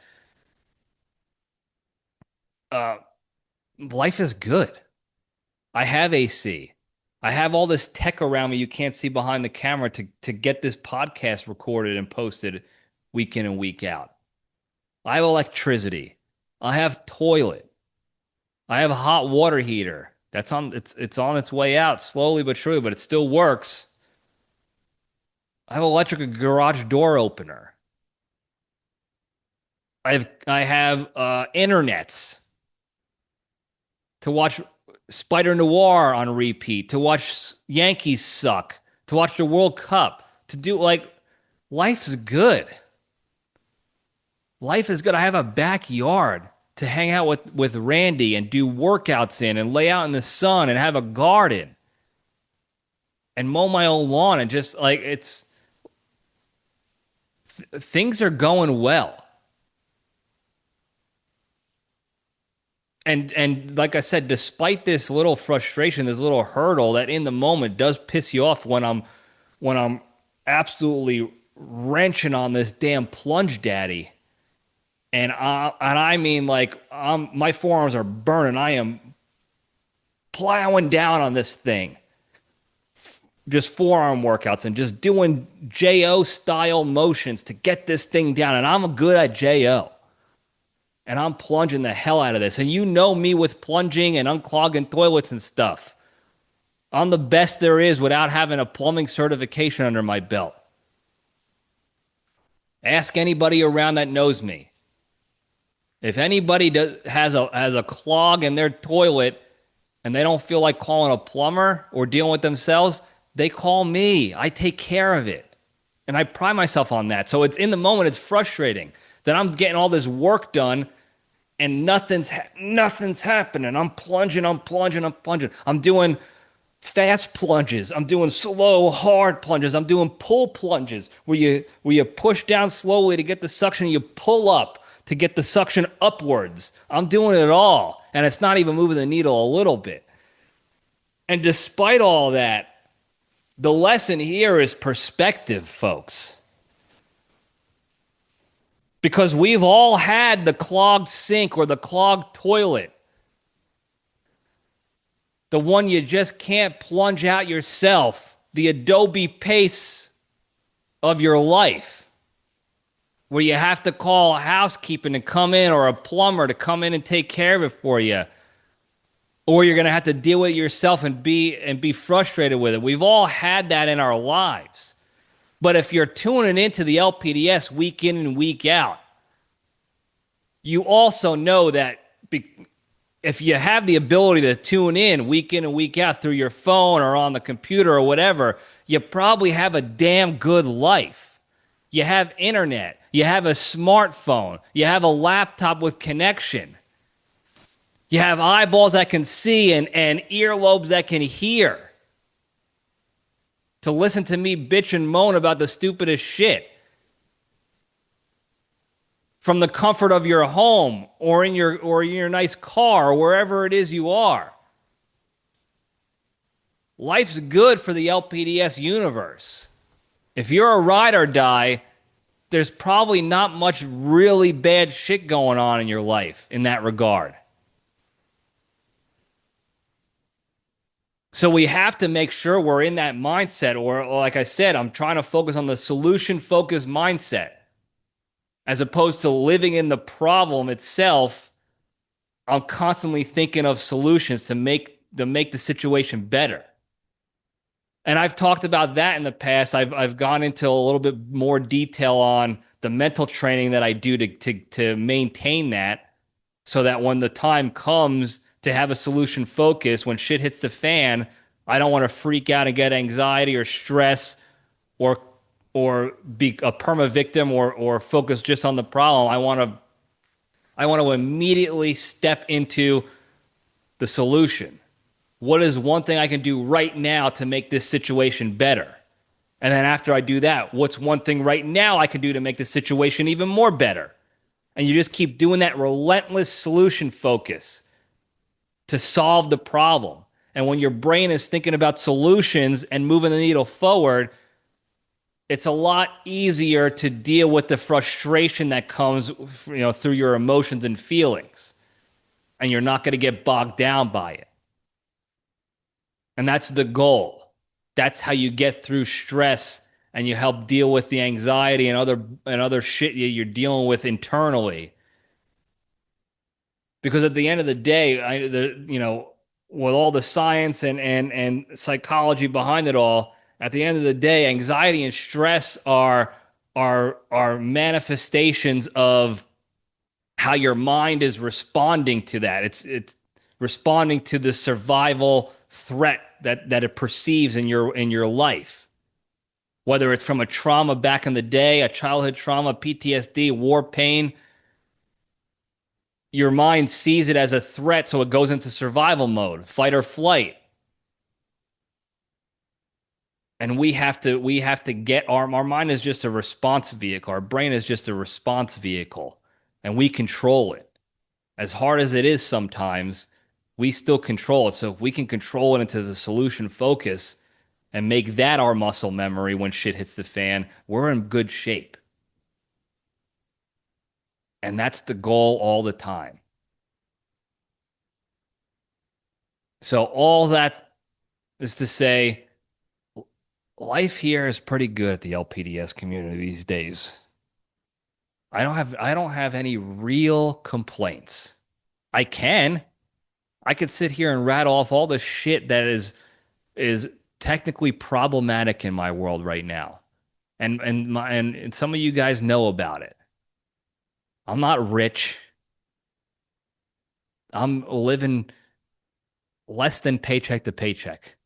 Life is good. I have AC. I have all this tech around me you can't see behind the camera to get this podcast recorded and posted week in and week out. I have electricity. I have toilet. I have a hot water heater. It's on its way out slowly but surely, but it still works. I have electric garage door opener. I have internets to watch Spider Noir on repeat, to watch Yankees suck, to watch the World Cup, to do life's good. Life is good. I have a backyard to hang out with Randy and do workouts in and lay out in the sun and have a garden and mow my own lawn and just things are going well. And like I said, despite this little frustration, this little hurdle that in the moment does piss you off when I'm absolutely wrenching on this damn plunge daddy. And I mean, my forearms are burning. I am plowing down on this thing. Just forearm workouts and just doing JO style motions to get this thing down. And I'm good at JO. And I'm plunging the hell out of this. And you know me with plunging and unclogging toilets and stuff. I'm the best there is without having a plumbing certification under my belt. Ask anybody around that knows me. If anybody has a clog in their toilet and they don't feel like calling a plumber or dealing with themselves, they call me. I take care of it. And I pride myself on that. So it's in the moment, it's frustrating that I'm getting all this work done and nothing's happening. I'm plunging. I'm doing fast plunges. I'm doing slow, hard plunges. I'm doing pull plunges where you push down slowly to get the suction and you pull up to get the suction upwards. I'm doing it all, and it's not even moving the needle a little bit. And despite all that, the lesson here is perspective, folks. Because we've all had the clogged sink or the clogged toilet. The one you just can't plunge out yourself. The Adobe pace of your life. Where you have to call housekeeping to come in or a plumber to come in and take care of it for you. Or you're going to have to deal with it yourself and be frustrated with it. We've all had that in our lives. But if you're tuning into the LPDS week in and week out, you also know that if you have the ability to tune in and week out through your phone or on the computer or whatever, you probably have a damn good life. You have internet. You have a smartphone. You have a laptop with connection. You have eyeballs that can see and earlobes that can hear. To listen to me bitch and moan about the stupidest shit. From the comfort of your home or in your nice car or wherever it is you are. Life's good for the LPDS universe. If you're a ride or die, there's probably not much really bad shit going on in your life in that regard. So we have to make sure we're in that mindset, or like I said, I'm trying to focus on the solution-focused mindset. As opposed to living in the problem itself, I'm constantly thinking of solutions to make the situation better. And I've talked about that in the past. I've gone into a little bit more detail on the mental training that I do to maintain that, so that when the time comes to have a solution focus, when shit hits the fan, I don't want to freak out and get anxiety or stress or be a perma victim or focus just on the problem. I want to immediately step into the solution. What is one thing I can do right now to make this situation better? And then after I do that, what's one thing right now I can do to make the situation even more better? And you just keep doing that relentless solution focus to solve the problem. And when your brain is thinking about solutions and moving the needle forward, it's a lot easier to deal with the frustration that comes, through your emotions and feelings. And you're not going to get bogged down by it. And that's the goal. That's how you get through stress and you help deal with the anxiety and other shit you're dealing with internally. Because at the end of the day, with all the science and psychology behind it all, at the end of the day, anxiety and stress are manifestations of how your mind is responding to that. It's responding to the survival threat that it perceives in your life. Whether it's from a trauma back in the day, a childhood trauma, PTSD, war pain, your mind sees it as a threat, so it goes into survival mode, fight or flight. And we have to get our mind is just a response vehicle. Our brain is just a response vehicle, and we control it. As hard as it is sometimes, we still control it. So if we can control it into the solution focus and make that our muscle memory when shit hits the fan, we're in good shape. And that's the goal all the time. So all that is to say, life here is pretty good at the LPDS community these days. I don't have any real complaints. I could sit here and rattle off all the shit that is technically problematic in my world right now. And some of you guys know about it. I'm not rich. I'm living less than paycheck to paycheck.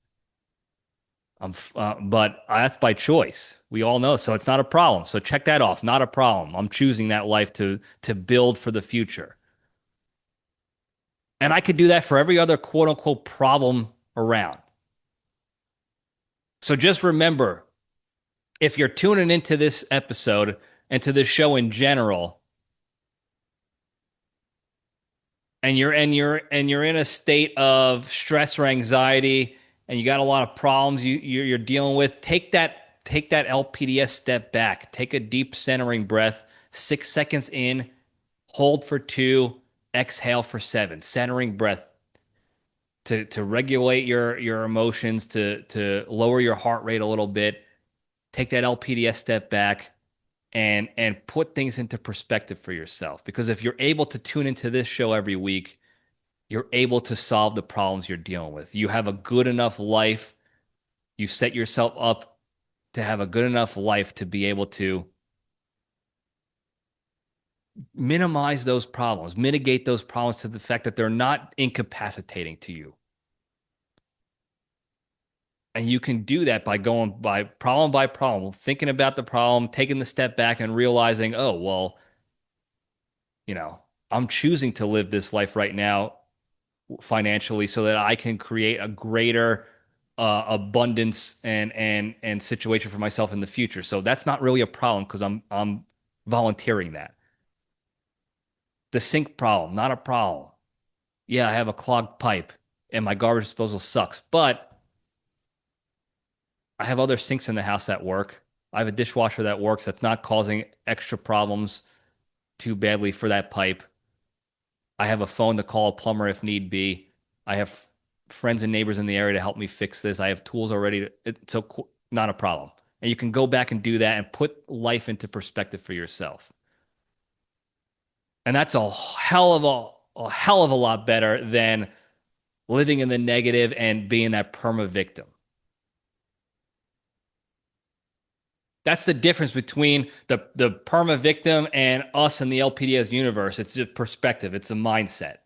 But that's by choice. We all know, so it's not a problem. So check that off. Not a problem. I'm choosing that life to build for the future. And I could do that for every other quote unquote problem around. So just remember, if you're tuning into this episode and to this show in general, and you're in a state of stress or anxiety, and you got a lot of problems you're dealing with, take that LPDS step back. Take a deep centering breath, 6 seconds in, hold for 2, exhale for 7. Centering breath to regulate your emotions, to lower your heart rate a little bit. Take that LPDS step back and put things into perspective for yourself. Because if you're able to tune into this show every week, you're able to solve the problems you're dealing with. You have a good enough life. You set yourself up to have a good enough life to be able to minimize those problems, mitigate those problems to the fact that they're not incapacitating to you. And you can do that by going by problem, thinking about the problem, taking the step back and realizing, oh, well, I'm choosing to live this life right now financially so that I can create a greater abundance and situation for myself in the future. So that's not really a problem because I'm volunteering that. The sink problem, not a problem. Yeah, I have a clogged pipe and my garbage disposal sucks, but I have other sinks in the house that work. I have a dishwasher that works that's not causing extra problems too badly for that pipe. I have a phone to call a plumber if need be. I have friends and neighbors in the area to help me fix this. I have tools already. So not a problem. And you can go back and do that and put life into perspective for yourself. And that's a hell of a lot better than living in the negative and being that perma victim. That's the difference between the perma victim and us in the LPDS universe. It's just perspective. It's a mindset.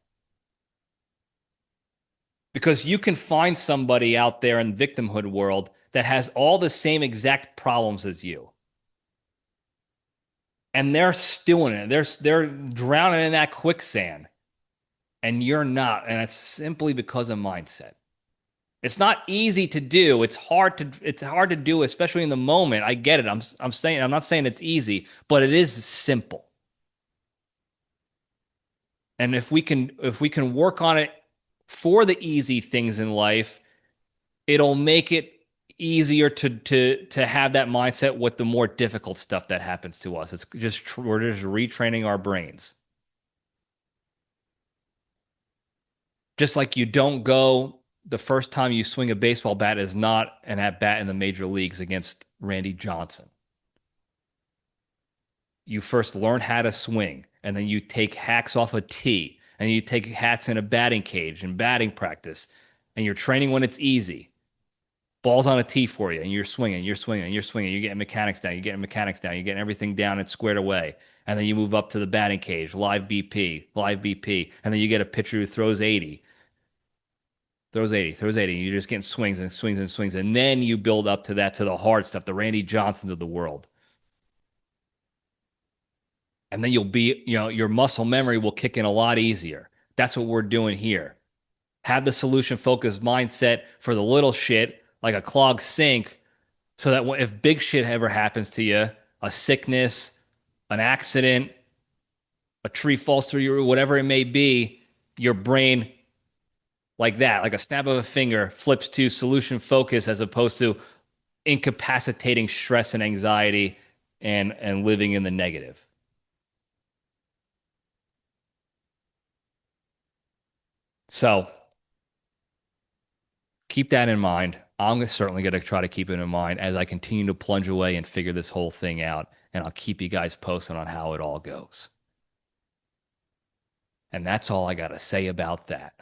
Because you can find somebody out there in the victimhood world that has all the same exact problems as you. And they're stewing in it. They're drowning in that quicksand. And you're not. And it's simply because of mindset. It's not easy to do. It's hard to do, especially in the moment. I get it. I'm not saying it's easy, but it is simple. And if we can work on it for the easy things in life, it'll make it easier to have that mindset with the more difficult stuff that happens to us. We're just retraining our brains. Just like you don't go the first time you swing a baseball bat is not an at bat in the major leagues against Randy Johnson. You first learn how to swing, and then you take hacks off a tee, and you take hats in a batting cage and batting practice, and you're training when it's easy. Ball's on a tee for you, and you're swinging. You're getting mechanics down, you're getting everything down and squared away. And then you move up to the batting cage, live BP, and then you get a pitcher who throws 80. Throws 80. And you're just getting swings. And then you build up to the hard stuff, the Randy Johnsons of the world. And then your muscle memory will kick in a lot easier. That's what we're doing here. Have the solution focused mindset for the little shit, like a clogged sink, so that if big shit ever happens to you, a sickness, an accident, a tree falls through your roof, whatever it may be, your brain, like that, like a snap of a finger, flips to solution focus as opposed to incapacitating stress and anxiety and living in the negative. So keep that in mind. I'm certainly going to try to keep it in mind as I continue to plunge away and figure this whole thing out. And I'll keep you guys posted on how it all goes. And that's all I got to say about that.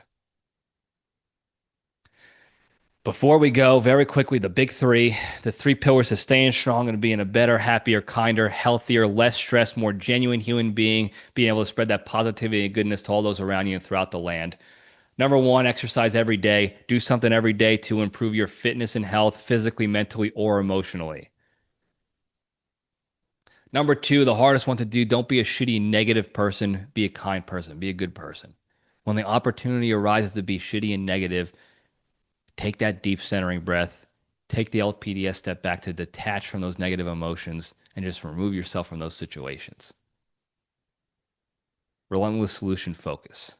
Before we go, very quickly, the big three, the 3 pillars of staying strong and being a better, happier, kinder, healthier, less stressed, more genuine human being, being able to spread that positivity and goodness to all those around you and throughout the land. Number 1, exercise every day. Do something every day to improve your fitness and health, physically, mentally, or emotionally. Number 2, the hardest one to do, don't be a shitty, negative person. Be a kind person. Be a good person. When the opportunity arises to be shitty and negative, take that deep centering breath take the LPDS step back to detach from those negative emotions and just remove yourself from those situations. Relentless solution focus.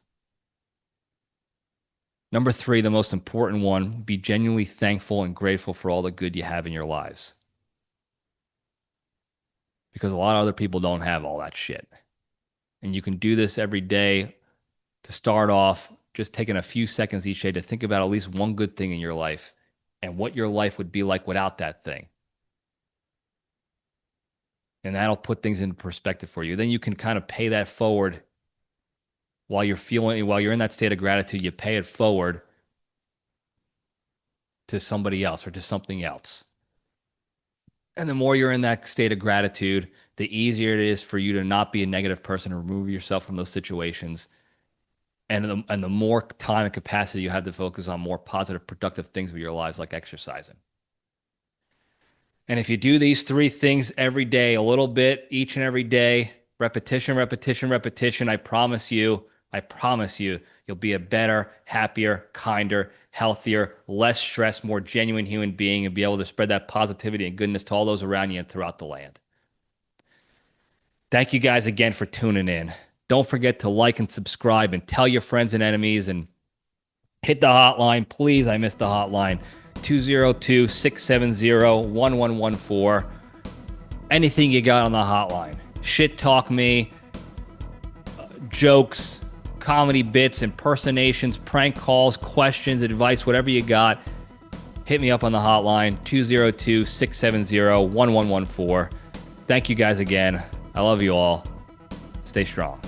Number 3, the most important one, be genuinely thankful and grateful for all the good you have in your lives. Because a lot of other people don't have all that shit. And you can do this every day to start off, just taking a few seconds each day to think about at least one good thing in your life and what your life would be like without that thing. And that'll put things into perspective for you. Then you can kind of pay that forward while you're in that state of gratitude. You pay it forward to somebody else or to something else. And the more you're in that state of gratitude, the easier it is for you to not be a negative person and remove yourself from those situations. And the more time and capacity you have to focus on more positive, productive things with your lives, like exercising. And if you do these 3 things every day, a little bit each and every day, repetition, I promise you, you'll be a better, happier, kinder, healthier, less stressed, more genuine human being and be able to spread that positivity and goodness to all those around you and throughout the land. Thank you guys again for tuning in. Don't forget to like and subscribe and tell your friends and enemies and hit the hotline. Please, I missed the hotline. 202-670-1114. Anything you got on the hotline. Shit talk me, jokes, comedy bits, impersonations, prank calls, questions, advice, whatever you got, hit me up on the hotline, 202-670-1114. Thank you guys again. I love you all. Stay strong.